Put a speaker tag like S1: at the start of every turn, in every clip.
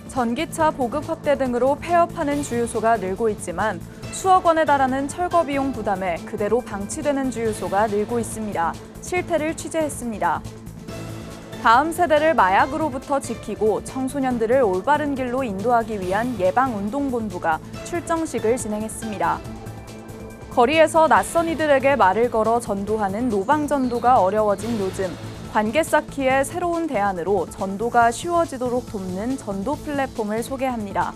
S1: 전기차 보급 확대 등으로 폐업하는 주유소가 늘고 있지만 수억 원에 달하는 철거 비용 부담에 그대로 방치되는 주유소가 늘고 있습니다. 실태를 취재했습니다. 다음 세대를 마약으로부터 지키고 청소년들을 올바른 길로 인도하기 위한 예방운동본부가 출정식을 진행했습니다. 거리에서 낯선 이들에게 말을 걸어 전도하는 노방전도가 어려워진 요즘, 관계 쌓기의 새로운 대안으로 전도가 쉬워지도록 돕는 전도 플랫폼을 소개합니다.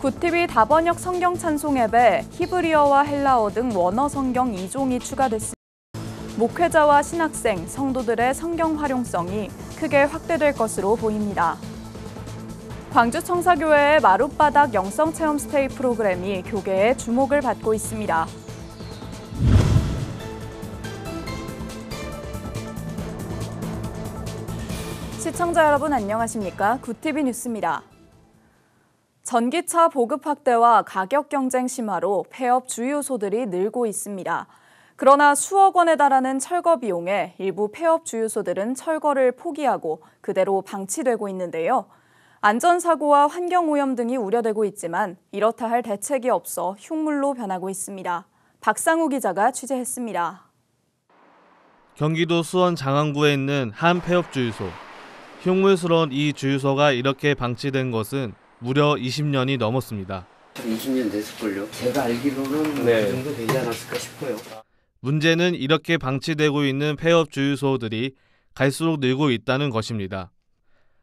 S1: 굿TV 다번역 성경 찬송 앱에 히브리어와 헬라어 등 원어 성경 2종이 추가됐습니다. 목회자와 신학생, 성도들의 성경 활용성이 크게 확대될 것으로 보입니다. 광주 청사교회의 마룻바닥 영성체험 스테이 프로그램이 교계의 주목을 받고 있습니다. 시청자 여러분 안녕하십니까? 굿TV 뉴스입니다. 전기차 보급 확대와 가격 경쟁 심화로 폐업 주유소들이 늘고 있습니다. 그러나 수억 원에 달하는 철거 비용에 일부 폐업 주유소들은 철거를 포기하고 그대로 방치되고 있는데요. 안전사고와 환경오염 등이 우려되고 있지만 이렇다 할 대책이 없어 흉물로 변하고 있습니다. 박상우 기자가 취재했습니다.
S2: 경기도 수원 장안구에 있는 한 폐업 주유소. 흉물스러운 이 주유소가 이렇게 방치된 것은 무려 20년이 넘었습니다.
S3: 20년 됐을걸요. 제가 알기로는 그 정도 되지 않았을까 싶어요.
S2: 문제는 이렇게 방치되고 있는 폐업 주유소들이 갈수록 늘고 있다는 것입니다.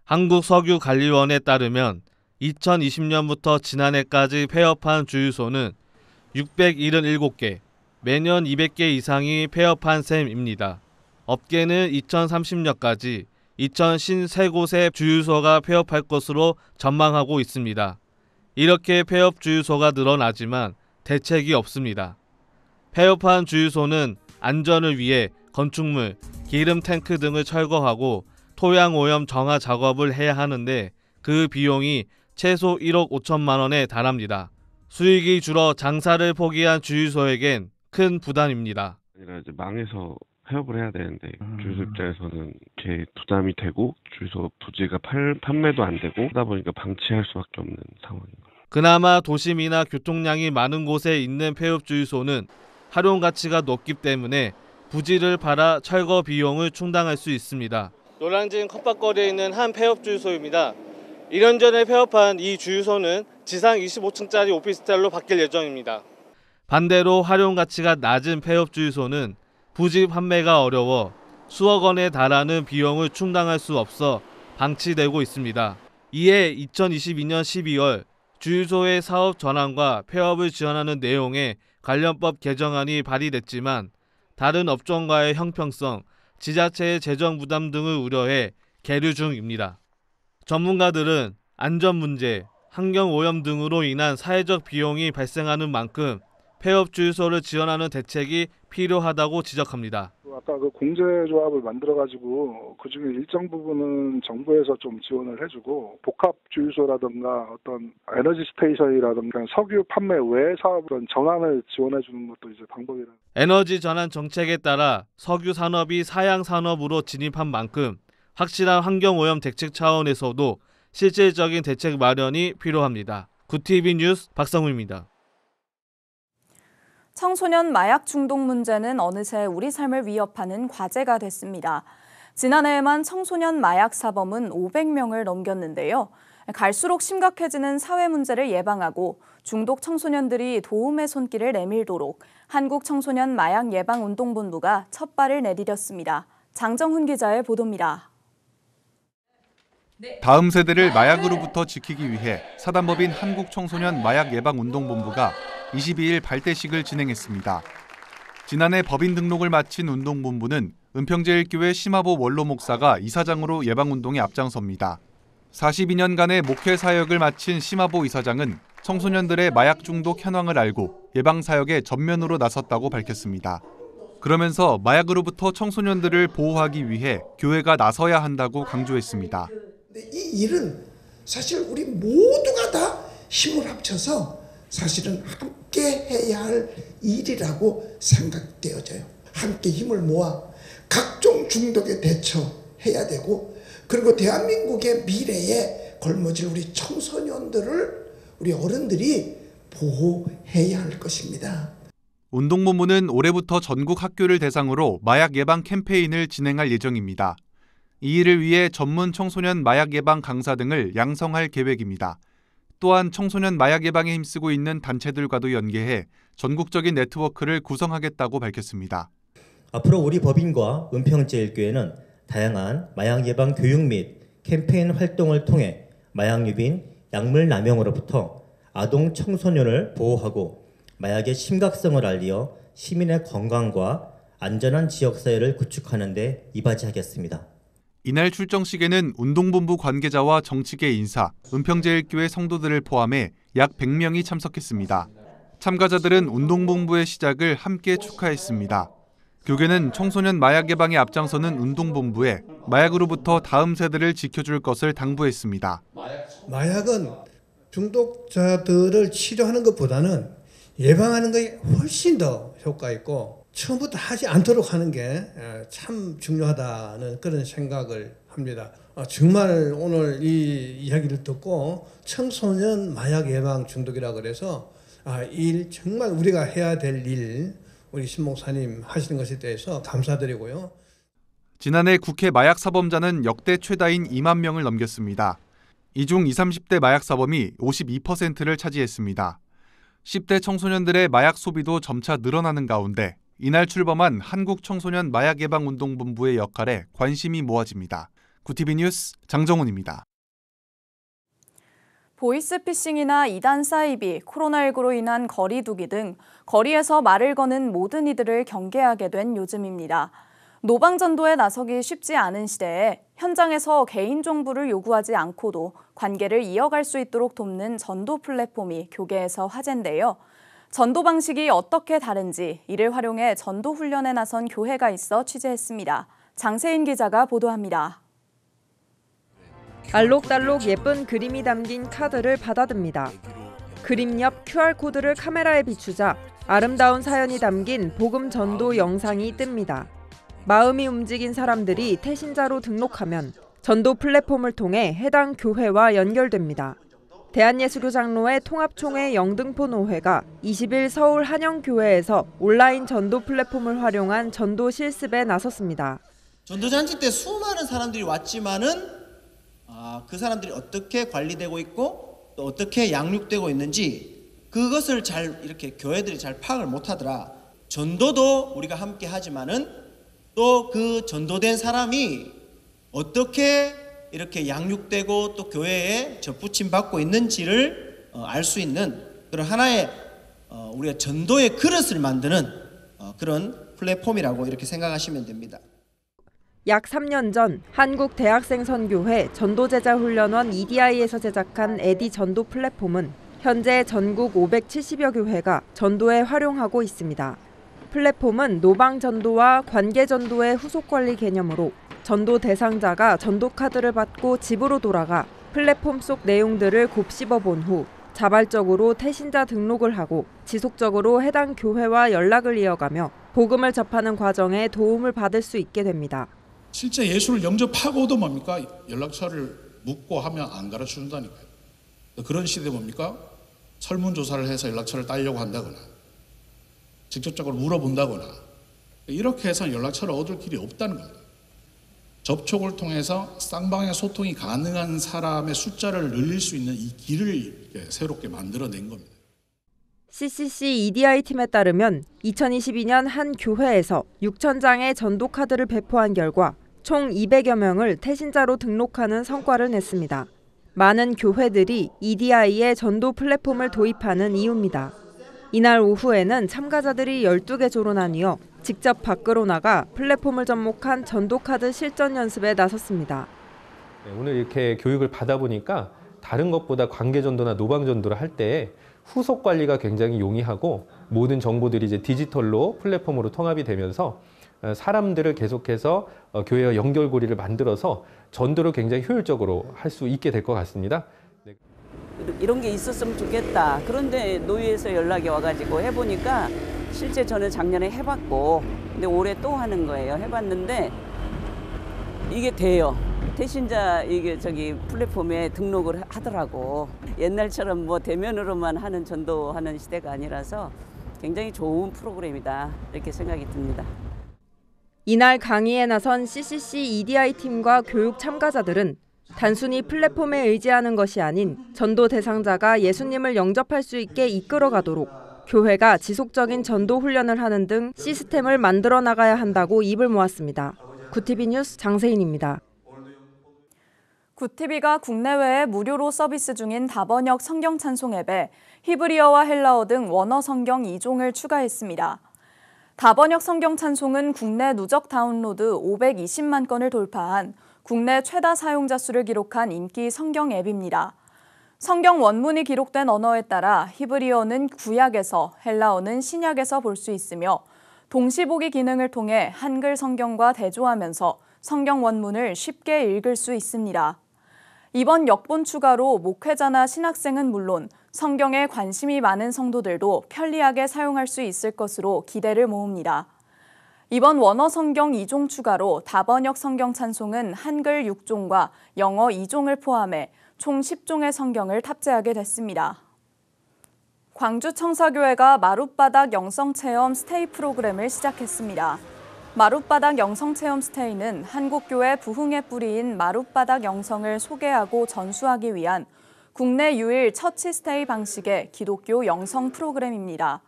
S2: 한국석유관리원에 따르면 2020년부터 지난해까지 폐업한 주유소는 677개, 매년 200개 이상이 폐업한 셈입니다. 업계는 2030년까지 2,053곳의 주유소가 폐업할 것으로 전망하고 있습니다. 이렇게 폐업 주유소가 늘어나지만 대책이 없습니다. 폐업한 주유소는 안전을 위해 건축물, 기름 탱크 등을 철거하고 토양 오염 정화 작업을 해야 하는데 그 비용이 최소 1억 5천만 원에 달합니다. 수익이 줄어 장사를 포기한 주유소에겐 큰 부담입니다.
S4: 이제 망해서 폐업을 해야 되는데 주유소 입장에서는 제 부담이 되고 주유소 부지가 판매도 안 되고 하다 보니까 방치할 수밖에 없는 상황인 거예요.
S2: 그나마 도심이나 교통량이 많은 곳에 있는 폐업 주유소는 활용 가치가 높기 때문에 부지를 팔아 철거 비용을 충당할 수 있습니다. 노량진 컵밥거리에 있는 한 폐업 주유소입니다. 1년 전에 폐업한 이 주유소는 지상 25층짜리 오피스텔로 바뀔 예정입니다. 반대로 활용 가치가 낮은 폐업 주유소는 부지 판매가 어려워 수억 원에 달하는 비용을 충당할 수 없어 방치되고 있습니다. 이에 2022년 12월 주유소의 사업 전환과 폐업을 지원하는 내용의 관련법 개정안이 발의됐지만 다른 업종과의 형평성, 지자체의 재정 부담 등을 우려해 계류 중입니다. 전문가들은 안전 문제, 환경 오염 등으로 인한 사회적 비용이 발생하는 만큼 폐업 주유소를 지원하는 대책이 필요하다고 지적합니다.
S5: 아까 그 공제조합을 만들어가지고 그중에 일정 부분은 정부에서 좀 지원을 해주고 복합 주유소라든가 어떤 에너지 스테이션이라든가 석유 판매 외 사업은 전환을 지원해주는 것도 이제 방법이라.
S2: 에너지 전환 정책에 따라 석유 산업이 사양 산업으로 진입한 만큼 확실한 환경 오염 대책 차원에서도 실질적인 대책 마련이 필요합니다. 굿TV 뉴스 박성우입니다.
S1: 청소년 마약 중독 문제는 어느새 우리 삶을 위협하는 과제가 됐습니다. 지난해에만 청소년 마약 사범은 500명을 넘겼는데요. 갈수록 심각해지는 사회 문제를 예방하고 중독 청소년들이 도움의 손길을 내밀도록 한국청소년 마약예방운동본부가 첫 발을 내디뎠습니다. 장정훈 기자의 보도입니다.
S6: 다음 세대를 마약으로부터 지키기 위해 사단법인 한국청소년 마약예방운동본부가 22일 발대식을 진행했습니다. 지난해 법인 등록을 마친 운동본부는 은평제일교회 심화보 원로 목사가 이사장으로 예방운동에 앞장섭니다. 42년간의 목회 사역을 마친 심화보 이사장은 청소년들의 마약 중독 현황을 알고 예방 사역에 전면으로 나섰다고 밝혔습니다. 그러면서 마약으로부터 청소년들을 보호하기 위해 교회가 나서야 한다고 강조했습니다.
S7: 이 일은 사실 우리 모두가 다 힘을 합쳐서 사실은 함께 해야 할 일이라고 생각되어져요. 함께 힘을 모아 각종 중독에 대처해야 되고 그리고 대한민국의 미래에 굶어질 우리 청소년들을 우리 어른들이 보호해야 할 것입니다.
S6: 운동본부는 올해부터 전국 학교를 대상으로 마약 예방 캠페인을 진행할 예정입니다. 이 일을 위해 전문 청소년 마약 예방 강사 등을 양성할 계획입니다. 또한 청소년 마약 예방에 힘쓰고 있는 단체들과도 연계해 전국적인 네트워크를 구성하겠다고 밝혔습니다.
S8: 앞으로 우리 법인과 은평제일교회는 다양한 마약 예방 교육 및 캠페인 활동을 통해 마약 유빈, 약물 남용으로부터 아동 청소년을 보호하고 마약의 심각성을 알리어 시민의 건강과 안전한 지역사회를 구축하는 데 이바지하겠습니다.
S6: 이날 출정식에는 운동본부 관계자와 정치계 인사, 은평제일교회 성도들을 포함해 약 100명이 참석했습니다. 참가자들은 운동본부의 시작을 함께 축하했습니다. 교계는 청소년 마약 예방에 앞장서는 운동본부에 마약으로부터 다음 세대를 지켜줄 것을 당부했습니다.
S9: 마약은 중독자들을 치료하는 것보다는 예방하는 것이 훨씬 더 효과 있고 처음부터 하지 않도록 하는 게 참 중요하다는 그런 생각을 합니다. 정말 오늘 이 이야기를 듣고 청소년 마약 예방 중독이라 그래서 일 정말 우리가 해야 될 일 우리 신 목사님 하시는 것에 대해서 감사드리고요.
S6: 지난해 국회 마약 사범자는 역대 최다인 2만 명을 넘겼습니다. 이 중 20, 30대 마약 사범이 52%를 차지했습니다. 10대 청소년들의 마약 소비도 점차 늘어나는 가운데 이날 출범한 한국청소년 마약예방운동본부의 역할에 관심이 모아집니다. 구티비 뉴스 장정훈입니다.
S1: 보이스피싱이나 이단 사이비, 코로나19로 인한 거리두기 등 거리에서 말을 거는 모든 이들을 경계하게 된 요즘입니다. 노방전도에 나서기 쉽지 않은 시대에 현장에서 개인정보를 요구하지 않고도 관계를 이어갈 수 있도록 돕는 전도 플랫폼이 교계에서 화제인데요. 전도 방식이 어떻게 다른지 이를 활용해 전도 훈련에 나선 교회가 있어 취재했습니다. 장세인 기자가 보도합니다.
S10: 알록달록 예쁜 그림이 담긴 카드를 받아듭니다. 그림 옆 QR코드를 카메라에 비추자 아름다운 사연이 담긴 복음 전도 영상이 뜹니다. 마음이 움직인 사람들이 태신자로 등록하면 전도 플랫폼을 통해 해당 교회와 연결됩니다. 대한예수교 장로회 통합총회 영등포 노회가 20일 서울 한영교회에서 온라인 전도 플랫폼을 활용한 전도 실습에 나섰습니다.
S11: 전도잔치 때 수많은 사람들이 왔지만은 그 사람들이 어떻게 관리되고 있고 또 어떻게 양육되고 있는지 그것을 잘 이렇게 교회들이 잘 파악을 못하더라. 전도도 우리가 함께 하지만은 또 그 전도된 사람이 어떻게 이렇게 양육되고 또 교회에 접붙임 받고 있는지를 알 수 있는 그런 하나의 우리가 전도의 그릇을 만드는 그런 플랫폼이라고 이렇게 생각하시면 됩니다.
S10: 약 3년 전 한국대학생선교회 전도제자훈련원 EDI에서 제작한 에디 전도 플랫폼은 현재 전국 570여 교회가 전도에 활용하고 있습니다. 플랫폼은 노방전도와 관계전도의 후속관리 개념으로 전도 대상자가 전도 카드를 받고 집으로 돌아가 플랫폼 속 내용들을 곱씹어 본 후 자발적으로 태신자 등록을 하고 지속적으로 해당 교회와 연락을 이어가며 복음을 접하는 과정에 도움을 받을 수 있게 됩니다.
S12: 실제 예수를 영접하고도 뭡니까? 연락처를 묻고 하면 안 가르쳐준다니까요. 그런 시대 뭡니까? 설문조사를 해서 연락처를 따려고 한다거나 직접적으로 물어본다거나 이렇게 해서 연락처를 얻을 길이 없다는 겁니다. 접촉을 통해서 쌍방의 소통이 가능한 사람의 숫자를 늘릴 수 있는 이 길을 새롭게 만들어낸 겁니다.
S10: CCC EDI 팀에 따르면 2022년 한 교회에서 6,000장의 전도 카드를 배포한 결과 총 200여 명을 태신자로 등록하는 성과를 냈습니다. 많은 교회들이 EDI의 전도 플랫폼을 도입하는 이유입니다. 이날 오후에는 참가자들이 12개 조로 나뉘어 직접 밖으로 나가 플랫폼을 접목한 전도카드 실전 연습에 나섰습니다.
S13: 오늘 이렇게 교육을 받아보니까 다른 것보다 관계전도나 노방전도를 할 때 후속 관리가 굉장히 용이하고 모든 정보들이 이제 디지털로 플랫폼으로 통합이 되면서 사람들을 계속해서 교회와 연결고리를 만들어서 전도를 굉장히 효율적으로 할 수 있게 될 것 같습니다.
S14: 이런 게 있었으면 좋겠다. 그런데 노예에서 연락이 와가지고 해보니까 실제 저는 작년에 해봤고 근데 올해 또 하는 거예요. 해봤는데 이게 돼요. 배신자 이게 플랫폼에 등록을 하더라고. 옛날처럼 뭐 대면으로만 하는 전도하는 시대가 아니라서 굉장히 좋은 프로그램이다 이렇게 생각이 듭니다.
S10: 이날 강의에 나선 CCC EDI 팀과 교육 참가자들은 단순히 플랫폼에 의지하는 것이 아닌 전도 대상자가 예수님을 영접할 수 있게 이끌어가도록 교회가 지속적인 전도 훈련을 하는 등 시스템을 만들어 나가야 한다고 입을 모았습니다. 구티비 뉴스 장세인입니다.
S1: 구티비가 국내외에 무료로 서비스 중인 다번역 성경 찬송 앱에 히브리어와 헬라어 등 원어 성경 2종을 추가했습니다. 다번역 성경 찬송은 국내 누적 다운로드 520만 건을 돌파한 국내 최다 사용자 수를 기록한 인기 성경 앱입니다. 성경 원문이 기록된 언어에 따라 히브리어는 구약에서, 헬라어는 신약에서 볼 수 있으며 동시보기 기능을 통해 한글 성경과 대조하면서 성경 원문을 쉽게 읽을 수 있습니다. 이번 역본 추가로 목회자나 신학생은 물론 성경에 관심이 많은 성도들도 편리하게 사용할 수 있을 것으로 기대를 모읍니다. 이번 원어 성경 2종 추가로 다번역 성경 찬송은 한글 6종과 영어 2종을 포함해 총 10종의 성경을 탑재하게 됐습니다. 광주 청사교회가 마룻바닥 영성체험 스테이 프로그램을 시작했습니다. 마룻바닥 영성체험 스테이는 한국교회 부흥의 뿌리인 마룻바닥 영성을 소개하고 전수하기 위한 국내 유일 처치 스테이 방식의 기독교 영성 프로그램입니다.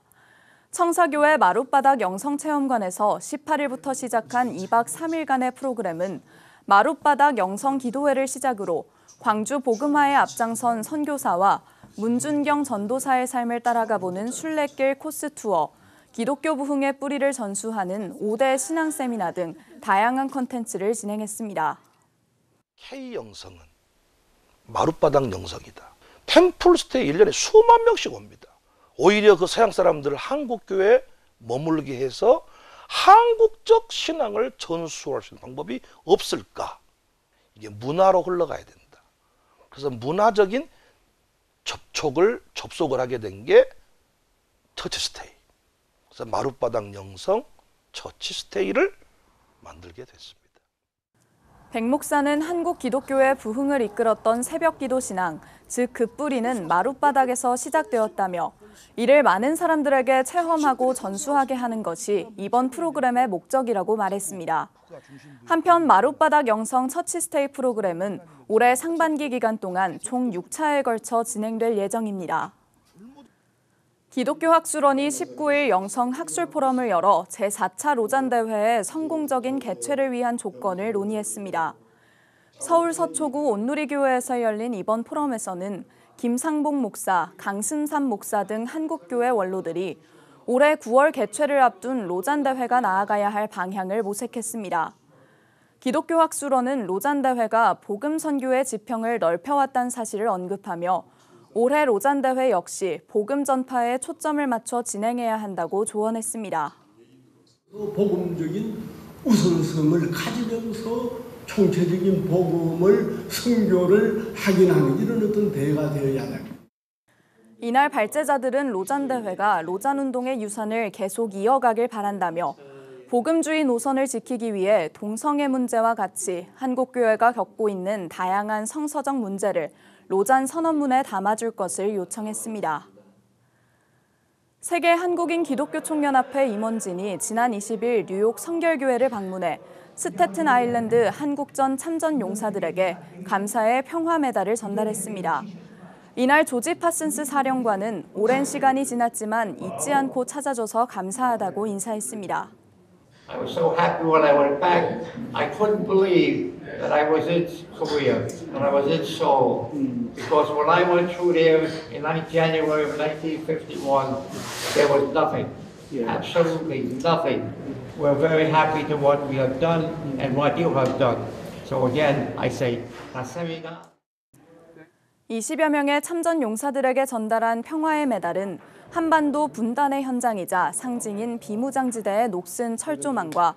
S1: 청사교회 마룻바닥 영성체험관에서 18일부터 시작한 2박 3일간의 프로그램은 마룻바닥 영성 기도회를 시작으로 광주 복음화에 앞장선 선교사와 문준경 전도사의 삶을 따라가보는 순례길 코스 투어, 기독교 부흥의 뿌리를 전수하는 5대 신앙 세미나 등 다양한 콘텐츠를 진행했습니다.
S15: K영성은 마룻바닥 영성이다. 템플스테이 1년에 수만 명씩 옵니다. 오히려 그 서양 사람들을 한국교회에 머물게 해서 한국적 신앙을 전수할 수 있는 방법이 없을까? 이게 문화로 흘러가야 된다. 그래서 문화적인 접속을 하게 된 게 처치스테이. 그래서 마룻바닥 영성 처치스테이를 만들게 됐습니다.
S1: 백 목사는 한국 기독교의 부흥을 이끌었던 새벽기도 신앙, 즉 그 뿌리는 마룻바닥에서 시작되었다며 이를 많은 사람들에게 체험하고 전수하게 하는 것이 이번 프로그램의 목적이라고 말했습니다. 한편 마룻바닥 영성 처치스테이 프로그램은 올해 상반기 기간 동안 총 6차에 걸쳐 진행될 예정입니다. 기독교 학술원이 19일 영성 학술 포럼을 열어 제4차 로잔 대회의 성공적인 개최를 위한 조건을 논의했습니다. 서울 서초구 온누리교회에서 열린 이번 포럼에서는 김상복 목사, 강승삼 목사 등 한국교회 원로들이 올해 9월 개최를 앞둔 로잔 대회가 나아가야 할 방향을 모색했습니다. 기독교 학술원은 로잔 대회가 복음 선교의 지평을 넓혀왔다는 사실을 언급하며 올해 로잔 대회 역시 복음 전파에 초점을 맞춰 진행해야 한다고 조언했습니다.
S16: 복음적인 우선성을 가지면서 총체적인 복음을 선교를 확인하는 이런 어떤 대회가 되어야 합니다.
S1: 이날 발제자들은 로잔 대회가 로잔 운동의 유산을 계속 이어가길 바란다며 복음주의 노선을 지키기 위해 동성애 문제와 같이 한국교회가 겪고 있는 다양한 성서적 문제를 로잔 선언문에 담아줄 것을 요청했습니다. 세계 한국인 기독교 총연합회 임원진이 지난 20일 뉴욕 성결교회를 방문해 스태튼 아일랜드 한국전 참전 용사들에게 감사의 평화 메달을 전달했습니다. 이날 조지 파슨스 사령관은 오랜 시간이 지났지만 잊지 않고 찾아줘서 감사하다고 인사했습니다.
S17: I was so happy when I went back. I couldn't believe that I was in Korea, that I was in Seoul. Because when I went through there in January of 1951, there was nothing, absolutely nothing. We're very happy to what we have done and what you have done. So again, I say, 감사합니다.
S1: 20여 명의 참전 용사들에게 전달한 평화의 메달은 한반도 분단의 현장이자 상징인 비무장지대의 녹슨 철조망과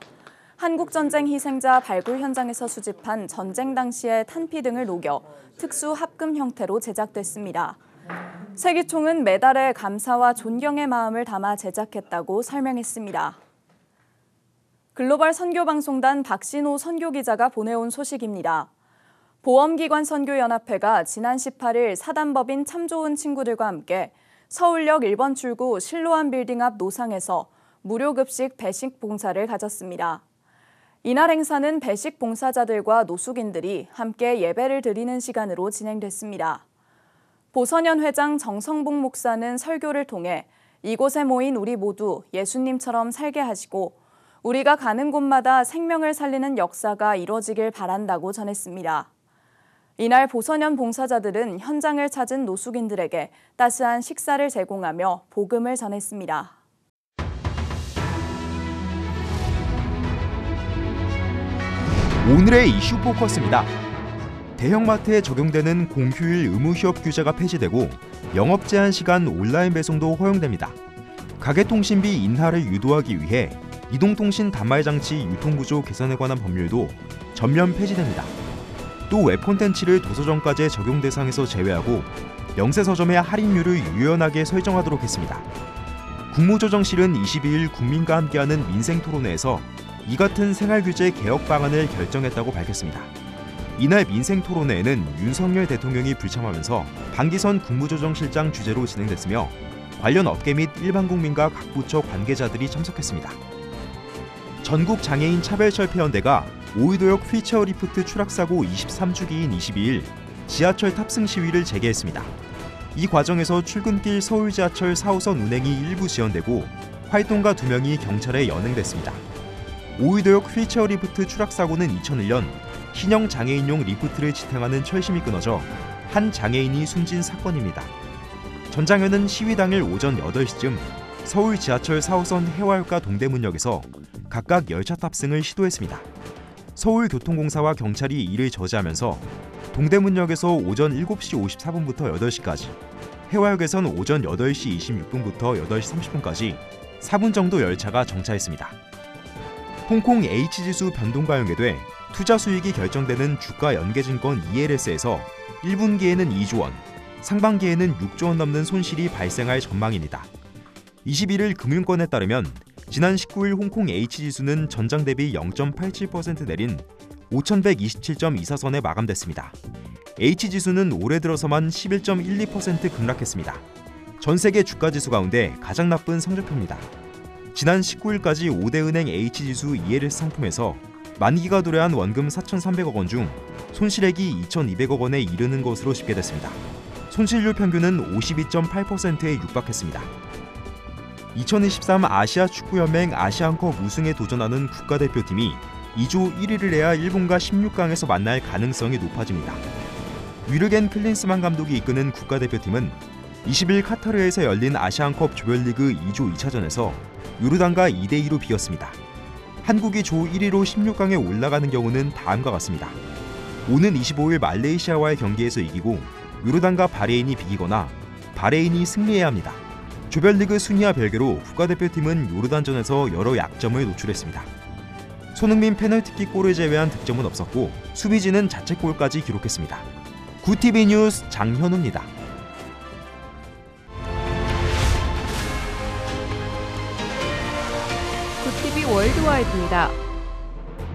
S1: 한국전쟁 희생자 발굴 현장에서 수집한 전쟁 당시의 탄피 등을 녹여 특수 합금 형태로 제작됐습니다. 세기총은 메달에 감사와 존경의 마음을 담아 제작했다고 설명했습니다. 글로벌 선교방송단 박신호 선교기자가 보내온 소식입니다. 보험기관 선교연합회가 지난 18일 사단법인 참 좋은 친구들과 함께 서울역 1번 출구 실로암 빌딩 앞 노상에서 무료 급식 배식 봉사를 가졌습니다. 이날 행사는 배식 봉사자들과 노숙인들이 함께 예배를 드리는 시간으로 진행됐습니다. 보선연 회장 정성복 목사는 설교를 통해 이곳에 모인 우리 모두 예수님처럼 살게 하시고 우리가 가는 곳마다 생명을 살리는 역사가 이뤄지길 바란다고 전했습니다. 이날 보선연 봉사자들은 현장을 찾은 노숙인들에게 따스한 식사를 제공하며 복음을 전했습니다.
S18: 오늘의 이슈 포커스입니다. 대형마트에 적용되는 공휴일 의무 휴업 규제가 폐지되고 영업 제한 시간 온라인 배송도 허용됩니다. 가계통신비 인하를 유도하기 위해 이동통신 단말장치 유통구조 개선에 관한 법률도 전면 폐지됩니다. 또 웹콘텐츠를 도서점까지의 적용 대상에서 제외하고 영세 서점의 할인율을 유연하게 설정하도록 했습니다. 국무조정실은 22일 국민과 함께하는 민생토론회에서 이 같은 생활규제 개혁 방안을 결정했다고 밝혔습니다. 이날 민생토론회에는 윤석열 대통령이 불참하면서 방기선 국무조정실장 주재로 진행됐으며 관련 업계 및 일반 국민과 각 부처 관계자들이 참석했습니다. 전국장애인 차별철폐연대가 오이도역 휠체어 리프트 추락사고 23주기인 22일 지하철 탑승 시위를 재개했습니다. 이 과정에서 출근길 서울지하철 4호선 운행이 일부 지연되고 활동가 2명이 경찰에 연행됐습니다. 오이도역 휠체어 리프트 추락사고는 2001년 신형 장애인용 리프트를 지탱하는 철심이 끊어져 한 장애인이 숨진 사건입니다. 전 장현은 시위 당일 오전 8시쯤 서울 지하철 4호선 해화역과 동대문역에서 각각 열차 탑승을 시도했습니다. 서울교통공사와 경찰이 이를 저지하면서 동대문역에서 오전 7시 54분부터 8시까지, 해화역에선 오전 8시 26분부터 8시 30분까지 4분 정도 열차가 정차했습니다. 홍콩 H지수 변동과 연계돼 투자 수익이 결정되는 주가 연계증권 ELS에서 1분기에는 2조 원, 상반기에는 6조 원 넘는 손실이 발생할 전망입니다. 21일 금융권에 따르면 지난 19일 홍콩 H지수는 전장 대비 0.87% 내린 5127.24선에 마감됐습니다. H지수는 올해 들어서만 11.12% 급락했습니다. 전 세계 주가지수 가운데 가장 나쁜 성적표입니다. 지난 19일까지 5대 은행 H지수 ELS 상품에서 만기가 도래한 원금 4,300억 원 중 손실액이 2,200억 원에 이르는 것으로 집계됐습니다. 손실률 평균은 52.8%에 육박했습니다. 2023 아시아 축구연맹 아시안컵 우승에 도전하는 국가대표팀이 2조 1위를 해야 일본과 16강에서 만날 가능성이 높아집니다. 위르겐 클린스만 감독이 이끄는 국가대표팀은 20일 카타르에서 열린 아시안컵 조별리그 2조 2차전에서 요르단과 2대2로 비겼습니다. 한국이 조 1위로 16강에 올라가는 경우는 다음과 같습니다. 오는 25일 말레이시아와의 경기에서 이기고 요르단과 바레인이 비기거나 바레인이 승리해야 합니다. 조별리그 순위와 별개로 국가대표팀은 요르단전에서 여러 약점을 노출했습니다. 손흥민 페널티킥 골을 제외한 득점은 없었고 수비진은 자책골까지 기록했습니다. 구TV 뉴스 장현우입니다.
S19: 구TV 월드와이드입니다.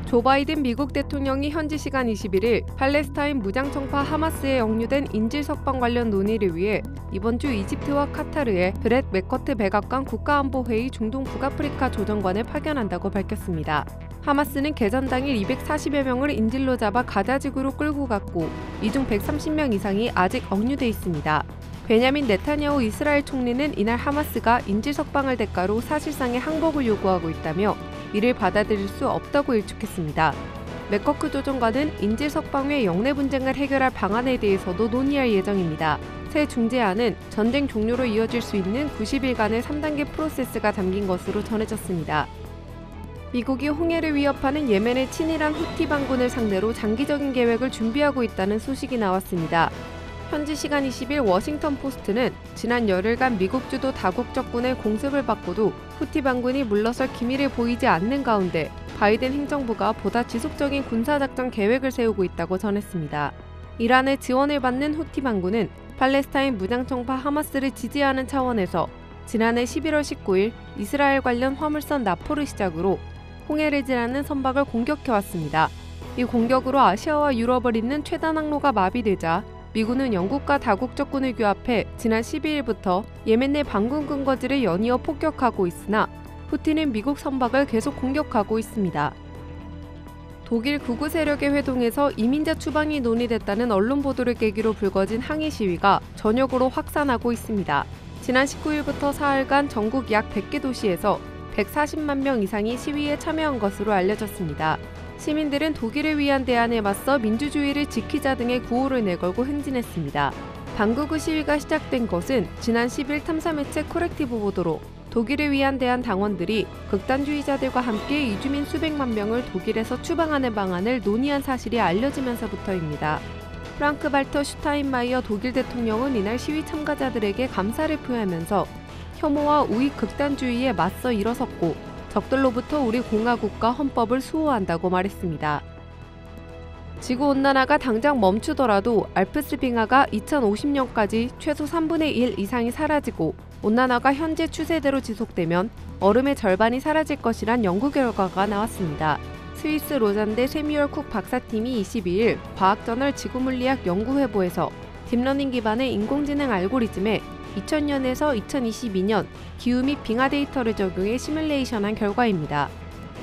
S19: 조 바이든 미국 대통령이 현지 시간 21일 팔레스타인 무장청파 하마스에 역류된 인질 석방 관련 논의를 위해 이번 주 이집트와 카타르에 브렛 맥커트 백악관 국가안보회의 중동 북아프리카 조정관을 파견한다고 밝혔습니다. 하마스는 개전 당일 240여 명을 인질로 잡아 가자지구로 끌고 갔고 이 중 130명 이상이 아직 억류돼 있습니다. 베냐민 네타냐후 이스라엘 총리는 이날 하마스가 인질 석방을 대가로 사실상의 항복을 요구하고 있다며 이를 받아들일 수 없다고 일축했습니다. 맥커크 조정관은 인질 석방 후의 영내 분쟁을 해결할 방안에 대해서도 논의할 예정입니다. 새 중재안은 전쟁 종료로 이어질 수 있는 90일간의 3단계 프로세스가 담긴 것으로 전해졌습니다. 미국이 홍해를 위협하는 예멘의 친이란 후티 반군을 상대로 장기적인 계획을 준비하고 있다는 소식이 나왔습니다. 현지 시간 20일 워싱턴 포스트는 지난 열흘간 미국 주도 다국적군의 공습을 받고도 후티 반군이 물러설 기미를 보이지 않는 가운데 바이든 행정부가 보다 지속적인 군사작전 계획을 세우고 있다고 전했습니다. 이란의 지원을 받는 후티 반군은 팔레스타인 무장청파 하마스를 지지하는 차원에서 지난해 11월 19일 이스라엘 관련 화물선 나포를 시작으로 홍해를 지나는 선박을 공격해왔습니다. 이 공격으로 아시아와 유럽을 잇는 최단 항로가 마비되자 미군은 영국과 다국적군을 규합해 지난 12일부터 예멘 내 반군 근거지를 연이어 폭격하고 있으나 후티는 미국 선박을 계속 공격하고 있습니다. 독일 극우 세력의 회동에서 이민자 추방이 논의됐다는 언론 보도를 계기로 불거진 항의 시위가 전역으로 확산하고 있습니다. 지난 19일부터 사흘간 전국 약 100개 도시에서 140만 명 이상이 시위에 참여한 것으로 알려졌습니다. 시민들은 독일을 위한 대안에 맞서 민주주의를 지키자 등의 구호를 내걸고 행진했습니다. 반극우 시위가 시작된 것은 지난 10일 탐사매체 코렉티브 보도로 독일을 위한 대안 당원들이 극단주의자들과 함께 이주민 수백만 명을 독일에서 추방하는 방안을 논의한 사실이 알려지면서부터입니다. 프랑크 발터 슈타인마이어 독일 대통령은 이날 시위 참가자들에게 감사를 표하면서 혐오와 우익 극단주의에 맞서 일어섰고 적들로부터 우리 공화국과 헌법을 수호한다고 말했습니다. 지구온난화가 당장 멈추더라도 알프스 빙하가 2050년까지 최소 3분의 1 이상이 사라지고 온난화가 현재 추세대로 지속되면 얼음의 절반이 사라질 것이란 연구 결과가 나왔습니다. 스위스 로잔대 세뮤얼 쿡 박사팀이 22일 과학저널 지구물리학 연구회보에서 딥러닝 기반의 인공지능 알고리즘에 2000년에서 2022년 기후 및 빙하 데이터를 적용해 시뮬레이션한 결과입니다.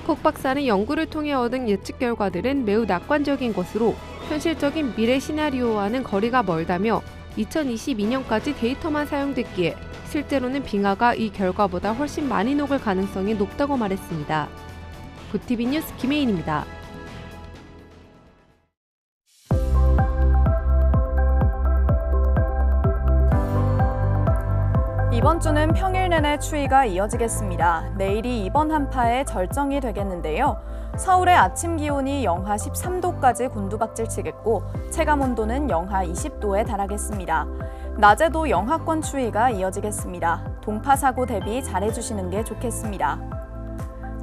S19: 콕 박사는 연구를 통해 얻은 예측 결과들은 매우 낙관적인 것으로 현실적인 미래 시나리오와는 거리가 멀다며 2022년까지 데이터만 사용됐기에 실제로는 빙하가 이 결과보다 훨씬 많이 녹을 가능성이 높다고 말했습니다. 굿TV 뉴스 김혜인입니다.
S1: 이번 주는 평일 내내 추위가 이어지겠습니다. 내일이 이번 한파의 절정이 되겠는데요. 서울의 아침 기온이 영하 13도까지 곤두박질치겠고 체감온도는 영하 20도에 달하겠습니다. 낮에도 영하권 추위가 이어지겠습니다. 동파 사고 대비 잘해주시는 게 좋겠습니다.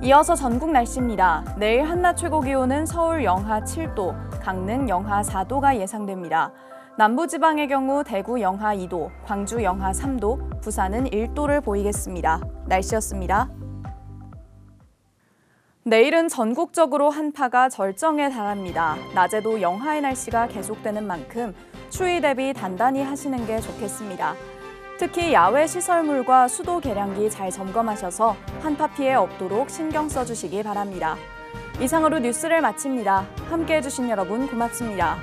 S1: 이어서 전국 날씨입니다. 내일 한낮 최고 기온은 서울 영하 7도, 강릉 영하 4도가 예상됩니다. 남부지방의 경우 대구 영하 2도, 광주 영하 3도, 부산은 1도를 보이겠습니다. 날씨였습니다. 내일은 전국적으로 한파가 절정에 달합니다. 낮에도 영하의 날씨가 계속되는 만큼 추위 대비 단단히 하시는 게 좋겠습니다. 특히 야외 시설물과 수도 계량기 잘 점검하셔서 한파 피해 없도록 신경 써주시기 바랍니다. 이상으로 뉴스를 마칩니다. 함께해 주신 여러분 고맙습니다.